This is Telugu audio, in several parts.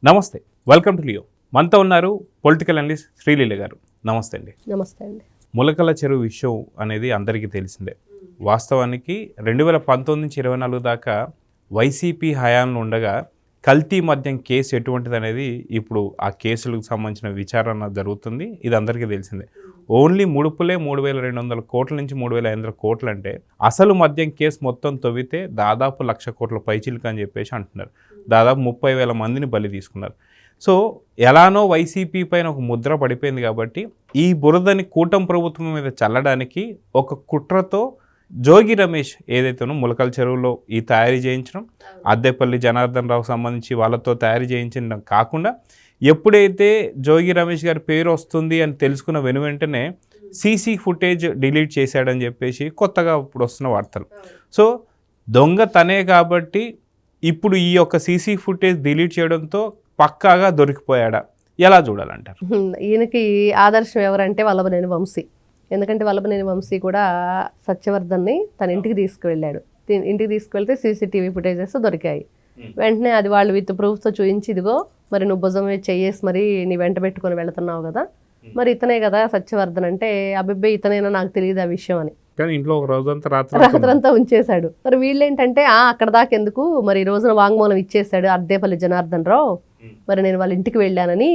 నమస్తే, వెల్కమ్ టు లియో. మనతో ఉన్నారు పొలిటికల్ అనలిస్ట్ శ్రీలీల గారు. నమస్తే అండి. నమస్తే అండి. ములకల చెరువు విషయం అనేది అందరికీ తెలిసిందే. వాస్తవానికి 2019 నుంచి 24 దాకా వైసీపీ హయాంలో ఉండగా కల్తీ మద్యం కేసు ఎటువంటిది అనేది ఇప్పుడు ఆ కేసులకు సంబంధించిన విచారణ జరుగుతుంది. ఇది అందరికీ తెలిసిందే. ఓన్లీ ముడుపులే 3,200 కోట్ల నుంచి 3,500 కోట్లు అంటే అసలు మద్యం కేసు మొత్తం తవ్వితే దాదాపు 1,00,000 కోట్ల పైచిలుక అని చెప్పేసి అంటున్నారు. దాదాపు 30,000 మందిని బలి తీసుకున్నారు. సో ఎలానో వైసీపీ పైన ఒక ముద్ర పడిపోయింది కాబట్టి ఈ బురదని కూటమి ప్రభుత్వం మీద చల్లడానికి ఒక కుట్రతో జోగి రమేష్ ఏదైతేనో ములకల చెరువులో ఈ తయారీ చేయించడం, అద్దెపల్లి జనార్దన్ రావుకు సంబంధించి వాళ్ళతో తయారీ చేయించడం కాకుండా ఎప్పుడైతే జోగి రమేష్ గారి పేరు వస్తుంది అని తెలుసుకున్న వెనువెంటనే సీసీ ఫుటేజ్ డిలీట్ చేశాడని చెప్పేసి కొత్తగా ఇప్పుడు వస్తున్న వార్తలు. సో దొంగ తనే కాబట్టి ఇప్పుడు ఈ యొక్క సీసీ ఫుటేజ్ డిలీట్ చేయడంతో పక్కాగా దొరికిపోయాడా, ఎలా చూడాలంటారు? ఈయనకి ఆదర్శం ఎవరంటే వల్లభనేని వంశీ. ఎందుకంటే వల్లభనేని వంశీ కూడా సత్యవర్ధన్ని తన ఇంటికి తీసుకువెళ్ళాడు. ఇంటికి తీసుకువెళ్తే సీసీటీవీ ఫుటేజెస్ దొరికాయి. వెంటనే అది వాళ్ళు విత్ ప్రూఫ్తో చూపించి, ఇదిగో మరి నువ్వు భుజం మీద చెయ్యేసి మరి నీ వెంట పెట్టుకొని వెళుతున్నావు కదా, మరి ఇతనే కదా సత్యవర్ధన్ అంటే, అబ్బిబ్బే ఇతనైనా నాకు తెలియదు ఆ విషయం అని ఇంట్లో ఒక రోజంతా రాత్రంతా ఉంచేశాడు. మరి వీళ్ళేంటంటే అక్కడ దాకా ఎందుకు, మరి ఈ రోజున వాంగ్మూలం ఇచ్చేశాడు అద్దేపల్లి జనార్దన్ రావు, మరి నేను వాళ్ళ ఇంటికి వెళ్ళానని.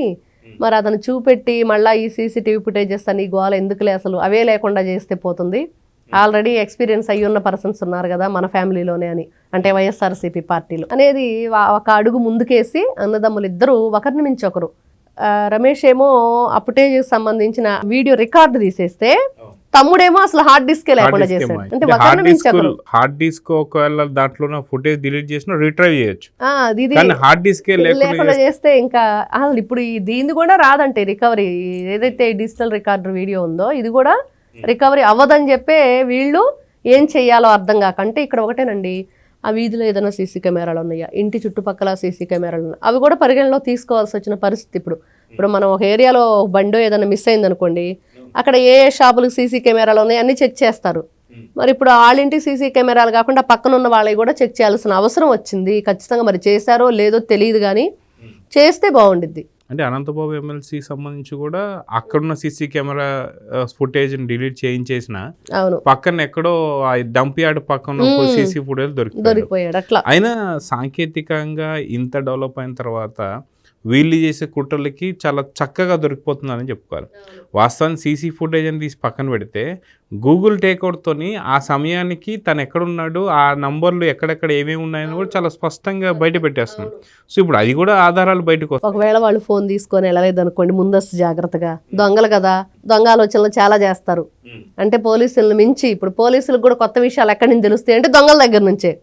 మరి అతను చూపెట్టి మళ్ళీ ఈ సీసీటీవీ ఫుటేజెస్ అని గోల ఎందుకులే, అసలు అవే లేకుండా చేస్తే పోతుంది, ఆల్రెడీ ఎక్స్పీరియన్స్ అయ్యి ఉన్న పర్సన్స్ ఉన్నారు కదా మన ఫ్యామిలీలోనే అని, అంటే వైఎస్ఆర్సీపీ పార్టీలో అనేది ఒక అడుగు ముందుకేసి అన్నదమ్ములు ఇద్దరు ఒకరిని మించి ఒకరు. రమేష్ ఏమో ఆ ఫుటేజ్ సంబంధించిన వీడియో రికార్డు తీసేస్తే, తమ్ముడేమో అసలు హార్డ్ డిస్క్ లేకుండా చేశాడు. అంటే ఒకరిని మించి ఒకరు. హార్డ్ డిస్క్ ఒకవేళ దాంట్లో ఫుటేజ్ డిలీట్ చేసినా రిట్రైవ్ చేయొచ్చు, హార్డ్ డిస్క్ లేకుండా చేస్తే ఇంకా అసలు ఇప్పుడు దీన్ని కూడా రాదంటే రికవరీ. ఏదైతే డిజిటల్ రికార్డర్ వీడియో ఉందో ఇది కూడా రికవరీ అవ్వదని చెప్పే వీళ్ళు ఏం చెయ్యాలో అర్థం కాకంటే, ఇక్కడ ఒకటేనండి, ఆ వీధిలో ఏదైనా సీసీ కెమెరాలు ఉన్నాయా, ఇంటి చుట్టుపక్కల సీసీ కెమెరాలు ఉన్నాయి, అవి కూడా పరిగణలో తీసుకోవాల్సి వచ్చిన పరిస్థితి. ఇప్పుడు మనం ఒక ఏరియాలో బండో ఏదైనా మిస్ అయింది అనుకోండి, అక్కడ ఏ షాపులకు సీసీ కెమెరాలు ఉన్నాయి అన్ని చెక్ చేస్తారు. మరి ఇప్పుడు వాళ్ళింటి సీసీ కెమెరాలు కాకుండా పక్కన ఉన్న వాళ్ళవి కూడా చెక్ చేయాల్సిన అవసరం వచ్చింది. ఖచ్చితంగా మరి చేశారో లేదో తెలియదు, కానీ చేస్తే బాగుండిద్ది. అంటే అనంతబాబు ఎమ్మెల్సీ సంబంధించి కూడా అక్కడున్న సీసీ కెమెరా ఫుటేజ్ డిలీట్ చేయించేసిన పక్కన ఎక్కడో డంప్ యార్డ్ పక్కన సీసీ ఫుటేజ్ దొరికిపోయాడు. అట్లా అయినా సాంకేతికంగా ఇంత డెవలప్ అయిన తర్వాత వీళ్ళు చేసే కుట్రలకి చాలా చక్కగా దొరికిపోతుందని చెప్పుకోవాలి. వాస్తవానికి సీసీ ఫుటేజ్ అని తీసి పక్కన పెడితే గూగుల్ టేక్అవుట్తోని ఆ సమయానికి తను ఎక్కడున్నాడు, ఆ నంబర్లు ఎక్కడెక్కడ ఏమేమి ఉన్నాయని కూడా చాలా స్పష్టంగా బయట పెట్టేస్తుంది. సో ఇప్పుడు అది కూడా ఆధారాలు బయటకు వస్తాయి. ఒకవేళ వాళ్ళు ఫోన్ తీసుకొని వెళ్ళలేదు అనుకోండి, ముందస్తు జాగ్రత్తగా, దొంగలు కదా, దొంగ ఆలోచనలు చాలా చేస్తారు. అంటే పోలీసులను మించి ఇప్పుడు పోలీసులకు కూడా కొత్త విషయాలు ఎక్కడి నుంచి తెలుస్తాయి అంటే దొంగల దగ్గర నుంచే.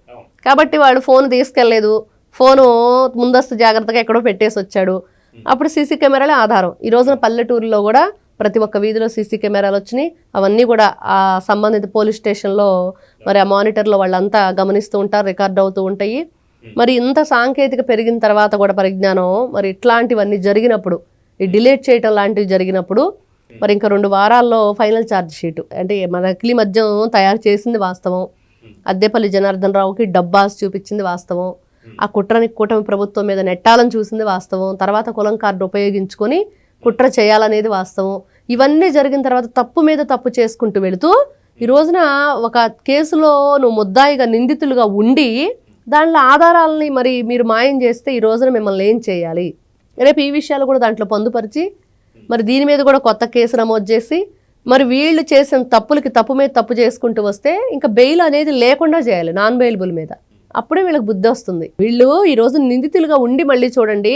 కాబట్టి వాడు ఫోన్ తీసుకెళ్లేదు, ఫోను ముందస్తు జాగ్రత్తగా ఎక్కడో పెట్టేసి వచ్చాడు, అప్పుడు సీసీ కెమెరాలే ఆధారం. ఈ రోజున పల్లెటూరులో కూడా ప్రతి ఒక్క వీధిలో సీసీ కెమెరాలు వచ్చినాయి. అవన్నీ కూడా ఆ సంబంధిత పోలీస్ స్టేషన్లో మరి ఆ మానిటర్లో వాళ్ళంతా గమనిస్తూ ఉంటారు, రికార్డ్ అవుతూ ఉంటాయి. మరి ఇంత సాంకేతిక పెరిగిన తర్వాత కూడా పరిజ్ఞానం, మరి ఇట్లాంటివన్నీ జరిగినప్పుడు, ఈ డిలీట్ చేయటం లాంటివి జరిగినప్పుడు, మరి ఇంకా 2 వారాల్లో ఫైనల్ ఛార్జ్ షీటు, అంటే మన నకిలీ మద్యం తయారు చేసింది వాస్తవం, అద్దెపల్లి జనార్దన్ రావుకి డబ్బాస్ చూపించింది వాస్తవం, ఆ కుట్రని కూటమి ప్రభుత్వం మీద నెట్టాలని చూసింది వాస్తవం, తర్వాత కులం కార్డు ఉపయోగించుకొని కుట్ర చేయాలనేది వాస్తవం. ఇవన్నీ జరిగిన తర్వాత తప్పు మీద తప్పు చేసుకుంటూ వెళుతూ ఈ రోజున ఒక కేసులో నువ్వు ముద్దాయిగా నిందితులుగా ఉండి దాంట్లో ఆధారాలని మరి మీరు మాయం చేస్తే ఈ రోజున మిమ్మల్ని ఏం చేయాలి? రేపు ఈ విషయాలు కూడా దాంట్లో పొందుపరిచి మరి దీని మీద కూడా కొత్త కేసు నమోదు చేసి మరి వీళ్ళు చేసిన తప్పులకి తప్పు మీద తప్పు చేసుకుంటూ వస్తే ఇంకా బెయిల్ అనేది లేకుండా చేయాలి, నాన్ బెయిలబుల్ మీద. అప్పుడే వీళ్ళకి బుద్ధి వస్తుంది. వీళ్ళు ఈ రోజు నిందితులుగా ఉండి మళ్ళీ చూడండి,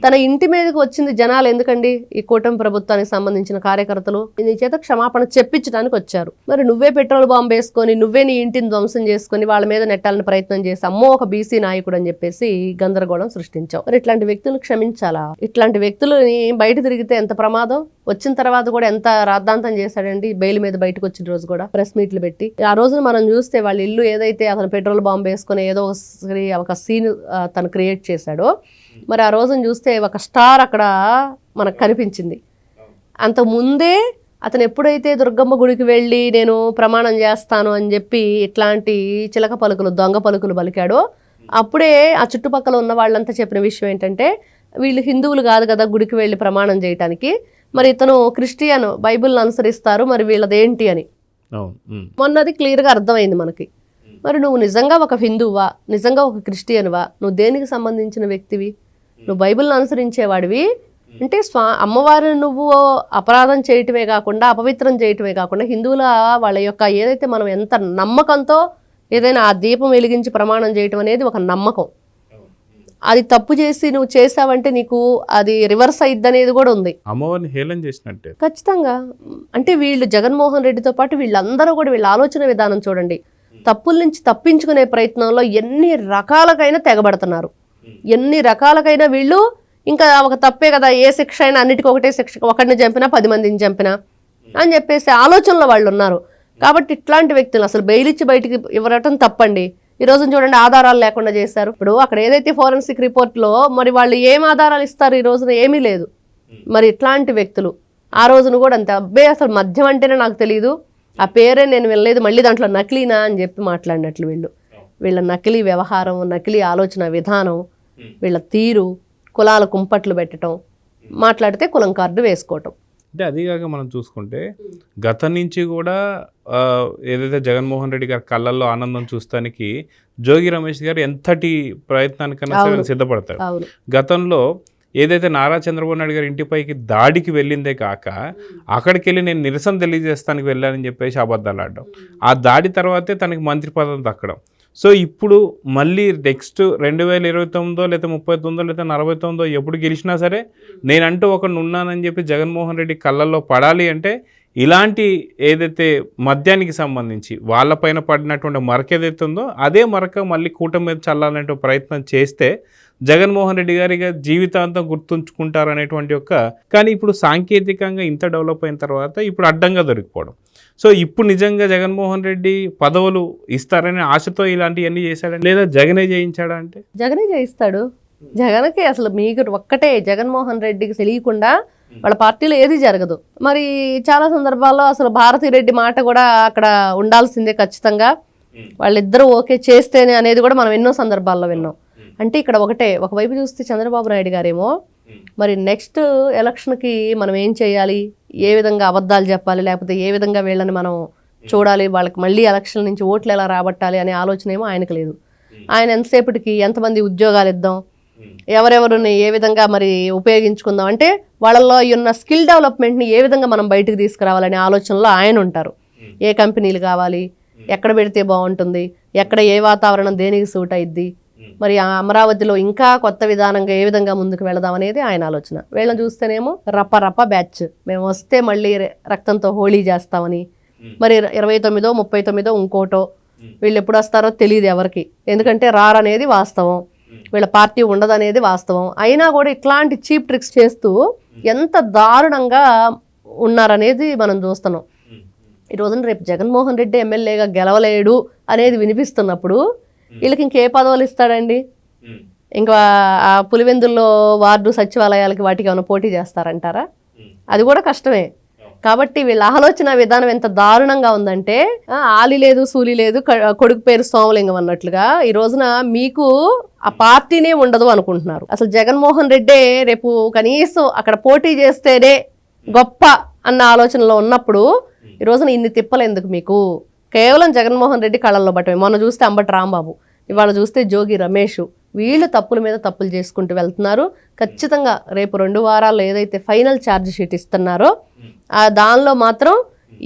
తన ఇంటి మీదకి వచ్చింది జనాలు ఎందుకండి, ఈ కూటమి ప్రభుత్వానికి సంబంధించిన కార్యకర్తలు నీ చేత క్షమాపణ చెప్పించడానికి వచ్చారు. మరి నువ్వే పెట్రోల్ బాంబు వేసుకొని, నువ్వే నీ ఇంటిని ధ్వంసం చేసుకొని వాళ్ళ మీద నెట్టాలని ప్రయత్నం చేసి, అమ్మో ఒక బీసీ నాయకుడు అని చెప్పేసి గందరగోళం సృష్టించావు. మరి ఇట్లాంటి వ్యక్తులను క్షమించాలా? ఇట్లాంటి వ్యక్తులని బయట తిరిగితే ఎంత ప్రమాదం, వచ్చిన తర్వాత కూడా ఎంత రాద్ధాంతం చేశాడండి. బెయిల్ మీద బయటకు వచ్చిన రోజు కూడా ప్రెస్ మీట్లు పెట్టి, ఆ రోజున మనం చూస్తే వాళ్ళ ఇల్లు ఏదైతే అతను పెట్రోల్ బాంబు వేసుకొని ఏదో ఒక సీన్ తను క్రియేట్ చేశాడో, మరి ఆ రోజున చూస్తే ఒక స్టార్ అక్కడ మనకు కనిపించింది. అంత ముందే అతను ఎప్పుడైతే దుర్గమ్మ గుడికి వెళ్ళి నేను ప్రమాణం చేస్తాను అని చెప్పి ఇట్లాంటి చిలక పలుకులు, దొంగ పలుకులు పలికాడో, అప్పుడే ఆ చుట్టుపక్కల ఉన్న వాళ్ళంతా చెప్పిన విషయం ఏంటంటే, వీళ్ళు హిందువులు కాదు కదా గుడికి వెళ్ళి ప్రమాణం చేయటానికి, మరి ఇతను క్రిస్టియన్, బైబిల్ని అనుసరిస్తారు, మరి వీళ్ళదేంటి అని మొన్నది క్లియర్గా అర్థమైంది మనకి. మరి నువ్వు నిజంగా ఒక హిందువా, నిజంగా ఒక క్రిస్టియన్వా, నువ్వు దేనికి సంబంధించిన వ్యక్తివి, నువ్వు బైబిల్ని అనుసరించేవాడివి అంటే అమ్మవారిని నువ్వు అపరాధం చేయటమే కాకుండా, అపవిత్రం చేయటమే కాకుండా, హిందువుల వాళ్ళ యొక్క ఏదైతే మనం ఎంత నమ్మకంతో ఏదైనా ఆ దీపం వెలిగించి ప్రమాణం చేయటం అనేది ఒక నమ్మకం. అది తప్పు చేసి నువ్వు చేసావంటే నీకు అది రివర్స్ అయ్యిద్ది అనేది కూడా ఉంది. అమ్మవారిని హేళన చేసినట్టే ఖచ్చితంగా. అంటే వీళ్ళు జగన్మోహన్ రెడ్డితో పాటు వీళ్ళందరూ కూడా వీళ్ళ ఆలోచన విధానం చూడండి, తప్పుల నుంచి తప్పించుకునే ప్రయత్నంలో ఎన్ని రకాలకైనా తెగబడుతున్నారు, ఎన్ని రకాలకైనా వీళ్ళు ఇంకా ఒక తప్పే కదా, ఏ శిక్ష అయినా అన్నిటికీ ఒకటే శిక్ష, ఒకరిని చంపినా 10 మందిని చంపినా అని చెప్పేసి ఆలోచనలో వాళ్ళు ఉన్నారు. కాబట్టి ఇట్లాంటి వ్యక్తులు అసలు బెయిల్ ఇచ్చి బయటికి ఇవ్వటం తప్పండి. ఈ రోజు చూడండి ఆధారాలు లేకుండా చేశారు. ఇప్పుడు అక్కడ ఏదైతే ఫోరెన్సిక్ రిపోర్ట్లో మరి వాళ్ళు ఏం ఆధారాలు ఇస్తారు, ఈ రోజున ఏమీ లేదు. మరి ఇట్లాంటి వ్యక్తులు ఆ రోజున కూడా అంతే, అబ్బే అసలు మద్యం అంటేనే నాకు తెలియదు, ఆ పేరే నేను వినలేదు, మళ్ళీ దాంట్లో నకిలీనా అని చెప్పి మాట్లాడినట్లు వీళ్ళ నకిలీ వ్యవహారం, నకిలీ ఆలోచన విధానం, వీళ్ళ తీరు, కులాల కుంపట్లు పెట్టడం, మాట్లాడితే కులం కార్డు వేసుకోవటం. అంటే అదిగాక మనం చూసుకుంటే గతం నుంచి కూడా ఏదైతే జగన్మోహన్ రెడ్డి గారి కళ్ళల్లో ఆనందం చూస్తానికి జోగి రమేష్ గారు ఎంతటి ప్రయత్నానికన్నా సిద్ధపడతారు. గతంలో ఏదైతే నారా చంద్రబాబు నాయుడు గారి ఇంటిపైకి దాడికి వెళ్ళిందే కాక అక్కడికి వెళ్ళి నేను నిరసన తెలియజేస్తానికి వెళ్ళానని చెప్పేసి అబద్ధాలు ఆడడం, ఆ దాడి తర్వాతే తనకి మంత్రి పదవి దక్కడం. సో ఇప్పుడు మళ్ళీ నెక్స్ట్ 2029 లేదా 39 లేదా 49 ఎప్పుడు గెలిచినా సరే నేనంటూ ఒకడు ఉన్నానని చెప్పి జగన్మోహన్ రెడ్డి కళ్ళల్లో పడాలి అంటే ఇలాంటి ఏదైతే మద్యానికి సంబంధించి వాళ్ళపైన పడినటువంటి మరక ఏదైతే ఉందో అదే మరక మళ్ళీ కూటమి మీద చల్లాలనే ప్రయత్నం చేస్తే జగన్మోహన్ రెడ్డి గారిగా జీవితాంతం గుర్తుంచుకుంటారనేటువంటి కానీ ఇప్పుడు సాంకేతికంగా ఇంత డెవలప్ అయిన తర్వాత ఇప్పుడు అడ్డంగా దొరికిపోవడం. సో ఇప్పుడు నిజంగా జగన్మోహన్ రెడ్డి పదవులు ఇస్తారనే ఆశతో ఇలాంటివన్నీ చేశాడండి, లేదా జగనే చేయించాడా అంటే? జగనే చేయిస్తాడు. జగన్కి అసలు మీకు ఒక్కటే, జగన్మోహన్ రెడ్డికి తెలియకుండా వాళ్ళ పార్టీలో ఏది జరగదు. మరి చాలా సందర్భాల్లో అసలు భారతిరెడ్డి మాట కూడా అక్కడ ఉండాల్సిందే ఖచ్చితంగా, వాళ్ళిద్దరూ ఓకే చేస్తేనే అనేది కూడా మనం ఎన్నో సందర్భాల్లో విన్నాం. అంటే ఇక్కడ ఒకటే, ఒకవైపు చూస్తే చంద్రబాబు నాయుడు గారేమో మరి నెక్స్ట్ ఎలక్షన్కి మనం ఏం చేయాలి, ఏ విధంగా అబద్ధాలు చెప్పాలి, లేకపోతే ఏ విధంగా వీళ్ళని మనం చూడాలి, వాళ్ళకి మళ్ళీ ఎలక్షన్ నుంచి ఓట్లు ఎలా రాబట్టాలి అనే ఆలోచన ఏమో ఆయనకు లేదు. ఆయన ఎంతసేపటికి ఎంతమంది ఉద్యోగాలు ఇద్దాం, ఎవరెవరిని ఏ విధంగా మరి ఉపయోగించుకుందాం, అంటే వాళ్ళలో ఉన్న స్కిల్ డెవలప్మెంట్ని ఏ విధంగా మనం బయటకు తీసుకురావాలనే ఆలోచనలో ఆయన ఉంటారు. ఏ కంపెనీలు కావాలి, ఎక్కడ పెడితే బాగుంటుంది, ఎక్కడ ఏ వాతావరణం దేనికి సూట్ అయ్యిద్ది, మరి ఆ అమరావతిలో ఇంకా కొత్త విధానంగా ఏ విధంగా ముందుకు వెళదాం అనేది ఆయన ఆలోచన. వీళ్ళని చూస్తేనేమో రప్ప బ్యాచ్, మేము వస్తే మళ్ళీ రక్తంతో హోళీ చేస్తామని, మరి 29, 39 ఇంకోటో, వీళ్ళు ఎప్పుడు వస్తారో తెలియదు ఎవరికి, ఎందుకంటే రారనేది వాస్తవం, వీళ్ళ పార్టీ ఉండదనేది వాస్తవం. అయినా కూడా ఇట్లాంటి చీప్ ట్రిక్స్ చేస్తూ ఎంత దారుణంగా ఉన్నారనేది మనం చూస్తున్నాం. ఈ రోజున రేపు జగన్మోహన్ రెడ్డి ఎమ్మెల్యేగా గెలవలేడు అనేది వినిపిస్తున్నప్పుడు వీళ్ళకి ఇంకే పదవులు ఇస్తాడండి? ఇంకా ఆ పులివెందుల్లో వార్డు సచివాలయాలకి వాటికి ఏమైనా పోటీ చేస్తారంటారా? అది కూడా కష్టమే. కాబట్టి వీళ్ళ ఆలోచన విధానం ఎంత దారుణంగా ఉందంటే, ఆలి లేదు సూలి లేదు, కొడుకు పేరు సోమలింగం అన్నట్లుగా ఈ రోజున మీకు ఆ పార్టీనే ఉండదు అనుకుంటున్నారు. అసలు జగన్మోహన్ రెడ్డే రేపు కనీసం అక్కడ పోటీ చేస్తేనే గొప్ప అన్న ఆలోచనలో ఉన్నప్పుడు ఈ రోజున ఇన్ని తిప్పలు ఎందుకు మీకు? కేవలం జగన్మోహన్ రెడ్డి కళ్ళల్లో పట్టమే. మొన్న చూస్తే అంబటి రాంబాబు, ఇవాళ చూస్తే జోగి రమేష్, వీళ్ళు తప్పుల మీద తప్పులు చేసుకుంటూ వెళ్తున్నారు. ఖచ్చితంగా రేపు 2 వారాల్లో ఏదైతే ఫైనల్ ఛార్జ్ షీట్ ఇస్తున్నారో దానిలో మాత్రం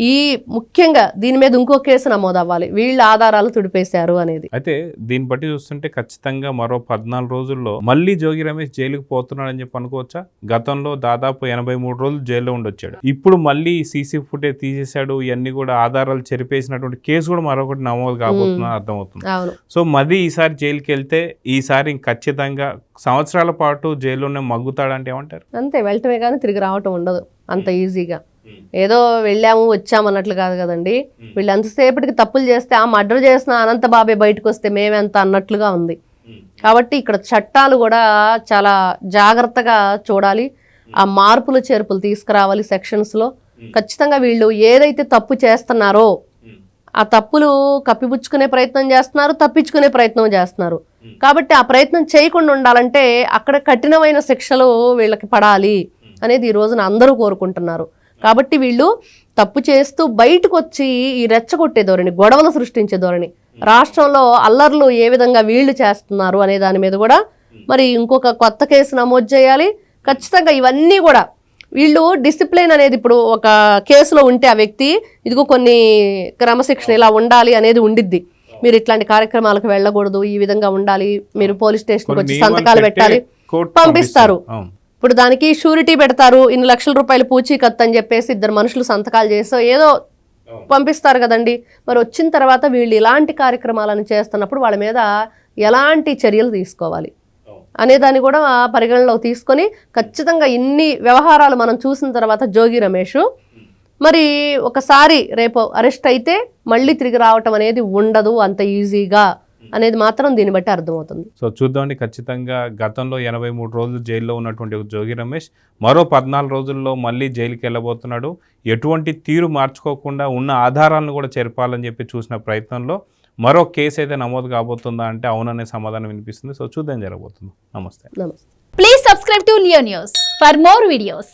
ఈ ముఖ్యంగా దీని మీద ఇంకో కేసు నమోదు అవ్వాలి, వీళ్ళ ఆధారాలు తుడిపేశారు అనేది. అయితే దీన్ని బట్టి చూస్తుంటే ఖచ్చితంగా మరో 14 రోజుల్లో మళ్ళీ జోగి రమేష్ జైలుకు పోతున్నాడని చెప్పి అనుకోవచ్చా? గతంలో దాదాపు 83 రోజులు జైల్లో ఉండొచ్చాడు, ఇప్పుడు మళ్ళీ సీసీ ఫుటేజ్ తీసేశాడు, ఇవన్నీ కూడా ఆధారాలు చెరిపేసినటువంటి కేసు కూడా మరొకటి నమోదు కాబోతుందని అర్థమవుతుంది. సో మరి ఈసారి జైలుకి వెళ్తే ఈసారి ఖచ్చితంగా సంవత్సరాల పాటు జైల్లోనే మగ్గుతాడంటే ఏమంటారు? అంతే, వెళ్ళటమే కానీ తిరిగి రావటం ఉండదు అంత ఈజీగా. ఏదో వెళ్ళాము వచ్చాము అన్నట్లు కాదు కదండి. వీళ్ళు ఎంతసేపటికి తప్పులు చేస్తే ఆ మర్డర్ చేసిన అనంత బాబే బయటకు వస్తే మేమెంత అన్నట్లుగా ఉంది. కాబట్టి ఇక్కడ చట్టాలు కూడా చాలా జాగ్రత్తగా చూడాలి, ఆ మార్పులు చేర్పులు తీసుకురావాలి సెక్షన్స్లో. ఖచ్చితంగా వీళ్ళు ఏదైతే తప్పు చేస్తున్నారో ఆ తప్పులు కప్పిపుచ్చుకునే ప్రయత్నం చేస్తున్నారు, తప్పించుకునే ప్రయత్నం చేస్తున్నారు. కాబట్టి ఆ ప్రయత్నం చేయకుండా ఉండాలంటే అక్కడ కఠినమైన శిక్షలు వీళ్ళకి పడాలి అనేది ఈ రోజున అందరూ కోరుకుంటున్నారు. కాబట్టి వీళ్ళు తప్పు చేస్తూ బయటకు వచ్చి ఈ రెచ్చగొట్టే ధోరణి, గొడవలు సృష్టించే ధోరణి, రాష్ట్రంలో అల్లర్లు ఏ విధంగా వీళ్ళు చేస్తున్నారు అనే దాని మీద కూడా మరి ఇంకొక కొత్త కేసు నమోదు చేయాలి. ఖచ్చితంగా ఇవన్నీ కూడా వీళ్ళు డిసిప్లిన్ అనేది ఇప్పుడు ఒక కేసులో ఉంటే ఆ వ్యక్తి ఇదిగో కొన్ని క్రమశిక్షణ ఇలా ఉండాలి అనేది ఉండిద్ది. మీరు ఇట్లాంటి కార్యక్రమాలకు వెళ్ళకూడదు, ఈ విధంగా ఉండాలి, మీరు పోలీస్ స్టేషన్కి వచ్చి సంతకాలు పెట్టాలి, పంపిస్తారు. ఇప్పుడు దానికి షూరిటీ పెడతారు, ఇన్ని లక్షల రూపాయలు పూచీకత్తు అని చెప్పేసి 2 మనుషులు సంతకాలు చేసో ఏదో పంపిస్తారు కదండి. మరి వచ్చిన తర్వాత వీళ్ళు ఇలాంటి కార్యక్రమాలను చేస్తున్నప్పుడు వాళ్ళ మీద ఎలాంటి చర్యలు తీసుకోవాలి అనేదాన్ని కూడా పరిగణలోకి తీసుకొని ఖచ్చితంగా ఇన్ని వ్యవహారాలు మనం చూసిన తర్వాత జోగి రమేష్ మరి ఒకసారి రేపు అరెస్ట్ అయితే మళ్ళీ తిరిగి రావటం అనేది ఉండదు అంత ఈజీగా అనేది మాత్రం దీన్ని బట్టి అర్థమవుతుంది. సో చూద్దామండి, ఖచ్చితంగా గతంలో 83 రోజులు జైల్లో ఉన్నటువంటి జోగి రమేష్ మరో 14 రోజుల్లో మళ్ళీ జైలుకి వెళ్ళబోతున్నాడు. ఎటువంటి తీరు మార్చుకోకుండా ఉన్న ఆధారాలను కూడా చెరపాలని చెప్పి చూసిన ప్రయత్నంలో మరో కేసు అయితే నమోదు కాబోతుందా అంటే అవుననే సమాధానం వినిపిస్తుంది. సో చూద్దాం జరగబోతుంది. నమస్తే. Please subscribe to Leo News for more videos.